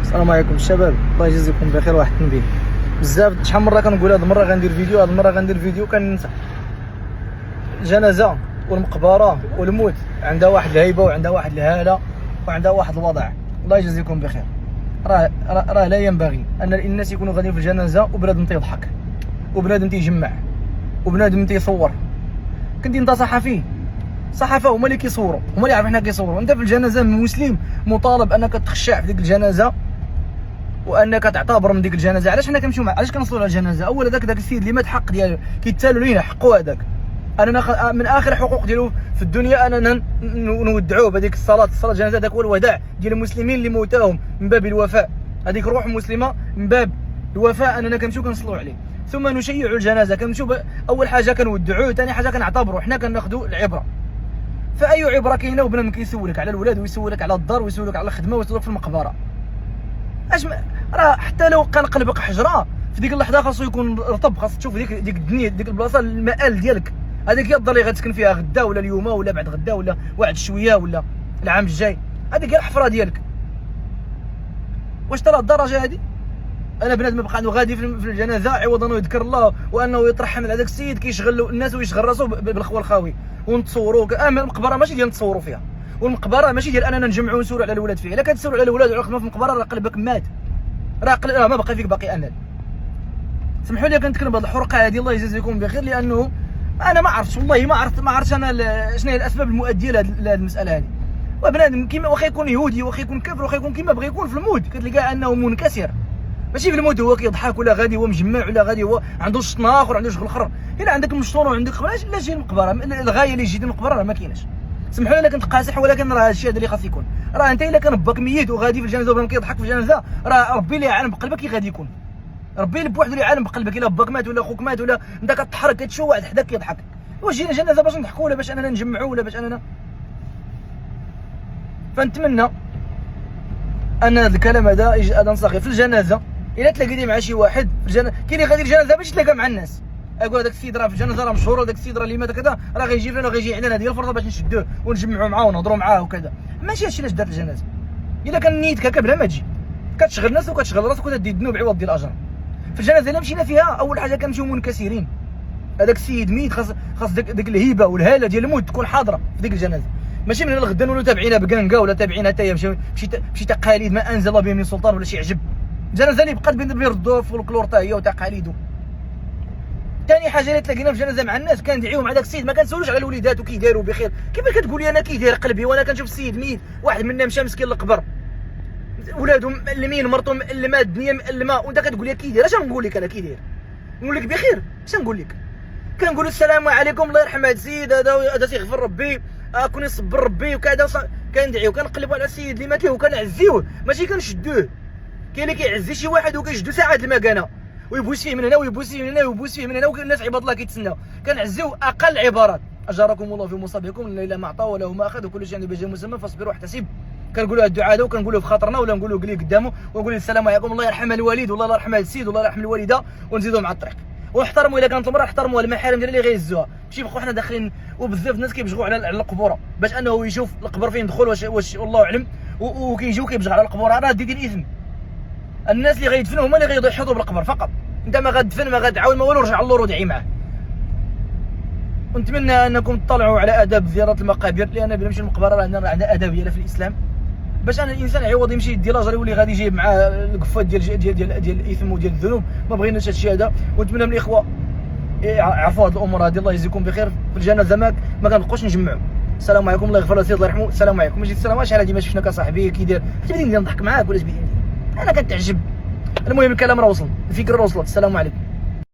السلام عليكم الشباب، الله يجزيكم بخير. واحد التنبيه، بزاف شحال من مره كنقول هاد المره غندير فيديو، هاد المره غندير فيديو كننسى. الجنازه والمقبره والموت عندها واحد الهيبه وعندها واحد الهاله وعندها واحد الوضع. الله يجزيكم بخير. راه لا ينبغي ان الناس يكونوا غاديين في الجنازه وبنادم تيضحك وبنادم تيجمع وبنادم تيصور. كنتي انت صحافه هما اللي كيصوروا، هما اللي عارفين حنا كيصوروا. انت في الجنازه مسلم مطالب انك تخشع في ديك الجنازه وانك تعتبر من ديك الجنازه. علاش حنا كنمشيو علاش كنصلوا على الجنازه؟ اولا داك السيد اللي مات حق ديالو كيتسالوا لينا حقه هذاك. انا من اخر حقوق ديالو في الدنيا اننا نودعوه بهذيك الصلاه الجنازه. داك هو الوداع ديال المسلمين اللي موتاهم من باب الوفاء، هذيك روح مسلمه من باب الوفاء اننا كنمشيو كنصلوا عليه. ثم نشيعوا الجنازه، كنمشيو اول حاجه كنودعوه، ثاني حاجه كنعتبروا حنا كناخذوا العبره. فاي عبره كاينه وبنادم كيسولك على الولاد ويسولك على الدار ويسولك على الخدمه ويسولك في المقبره. راه حتى لو كان قلبك حجره في ديك اللحظه خاصو يكون رطب، خاص تشوف ديك الدنيا، ديك البلاصه المآل ديالك. هذيك هي الدار اللي غتسكن فيها غدا ولا اليوم ولا بعد غدا ولا واحد شويه ولا العام الجاي. هذيك هي الحفره ديالك. واش ترى الدرجه هذه انا بنادم يبقى عنده غادي في الجنازه عوض انه يذكر الله وانه يترحم على هذاك السيد كيشغل الناس ويشغل راسو بالخوى الخاوي ونتصوروا. المقبره ماشي ديال نتصوروا فيها، والمقبره ماشي ديال اننا نجمعوا ونسولوا على الولاد فيها. الا كتسولوا على الولاد وعلى الخدمه في المقبره راه قلبك مات، راه ما بقى فيك باقي امل. سمحوا لي كنتكلم بهذه الحرقه هذه، الله يجازيكم بخير، لانه انا ما عرفتش والله ما عرفتش انا شنو هي الاسباب المؤديه لهذه المساله هذه. وبنادم كيما واخا يكون يهودي واخا يكون كافر واخا يكون كيما بغى يكون في الموت كتلقى انه منكسر. ماشي في الموت هو كيضحك ولا غادي هو مجمع ولا غادي هو عنده شطناخ ولا عنده شغل اخر. الا عندك مشطون وعندك خبراش لا جي المقبره، الغايه اللي جيت المقبره راه ما كايناش. سمحوا لي الا كنت قاسح، ولكن راه هادشي هذا اللي خاص يكون. راه انت الا كان باك ميت وغادي في الجنازه وبنادم كيضحك في الجنازه، راه ربي اللي يعلم بقلبك كي غادي يكون. ربي اللي بوحدو اللي يعلم بقلبك. الا باك مات ولا خوك مات ولا انت كتحرك كتشوف واحد حداك كيضحك، واش جينا جنازه باش نضحكوا ولا باش اننا نجمعوا ولا باش اننا. فنتمنى ان هذا الكلام هذا يجي اذان صاغي في الجنازه. الا تلاقيتي مع شي واحد في الجنازه كاين اللي غادي الجنازه باش تلاقى مع الناس، اقول هذاك السيد راه في الجنازه راه مشهور، وهذاك السيد راه اللي مات كذا راه غيجي لنا وغيجي علينا، هذه الفرصه باش نشدوه ونجمعوا معاه ونهضروا معاه وكذا. ماشي هادشي علاش دارت الجنازه. الا كان نيتك هكا بلا ما تجي كتشغل الناس وكتشغل راسك وتدي الذنوب عوض ديال الاجر. في الجنازه الا مشينا فيها اول حاجه كنمشيو منكسرين. هذاك السيد ميت، خاص ديك الهيبه والهاله ديال الموت تكون حاضره في ديك الجنازه. ماشي من الغدا نولوا تابعينها بقنقه ولا تابعينها حتى هي بشي تقاليد ما انزل الله بهم من سلطان ولا شي عجب. الجنازه اللي بقات بيردوا فولكلور حتى هي وتقاليده. ثاني حاجه اللي تلاقينا في الجنازه مع الناس كندعيو مع داك السيد، ما كنسولوش على الوليدات وكي دايروا بخير. كيفاش كتقول لي انا كي داير قلبي وانا كنشوف السيد ميت واحد منا مشى مسكين للقبر ولادهم مألمين مرته مألمه الدنيا مألمه وانت كتقول لي كي داير؟ اش نقول لك انا كي داير؟ نقول لك بخير؟ اش نقول لك؟ كنقول السلام عليكم الله يرحم هذا السيد، هذا تيغفر ربي، كون يصبر ربي وكذا. كندعيو كنقلبوا على السيد اللي مات له وكنعزيوه، ماشي كنشدوه. كاين اللي كيعزي شي واحد وكيشدو ساعات المكانه ويبوس فيه من هنا ويبوس فيه من هنا ويبوس فيه من هنا، والناس عباد الله كيتسناو. كنعزيو اقل عبارات: اجركم الله في مصابكم الا ما اعطى وله ما اخذ وكل شيء بجاه مسمى فاصبروا واحتسب. كنقولوا الدعاء هذا وكنقولوا في خاطرنا ولا نقولوا قلي قدامه ونقول السلام عليكم الله يرحم الوالد والله يرحم السيد والله يرحم الوالده، ونزيدوا مع الطريق. ونحترموا الا كانت المراه نحترموا المحارم ديالها اللي غيهزوها، ماشي نبقاو حنا داخلين. وبزاف الناس كيبجغوا على القبوره باش انه يشوف القبر فين دخل واش والله اعلم، وكيجيو كيبجغ على القبوره. راه دير الاثم. الناس اللي غيدفنوا هما اللي غيحيطوا بالقبر فقط. انت ما غتدفن ما غتعاون ما والو، رجع اللور ودعي معاه. ونتمنى انكم تطلعوا على اداب زياره المقابر، لان بلا نمشي للمقبره راه عندنا اداب ديالها في الاسلام، باش ان الانسان عوض يمشي يدي لاجر يولي غادي يجيب معاه القفات ديال الاثم وديال الذنوب. ما بغيناش هادشي هذا. ونتمنى من الاخوه يعرفوا هذه الامور هذه. الله يجزيكم بخير. في الجنازه ما كنبقاوش نجمعوا. السلام عليكم الله يغفر له السيد الله يرحمه. السلام عليكم. ماشي السلام شحال هذه ما شفناك اصاحبي كي داير، حتى بديت نضحك معاك ولا بديت انا كنتعجب. المهم الكلام راه وصل، الفكره راه وصلت. السلام عليكم.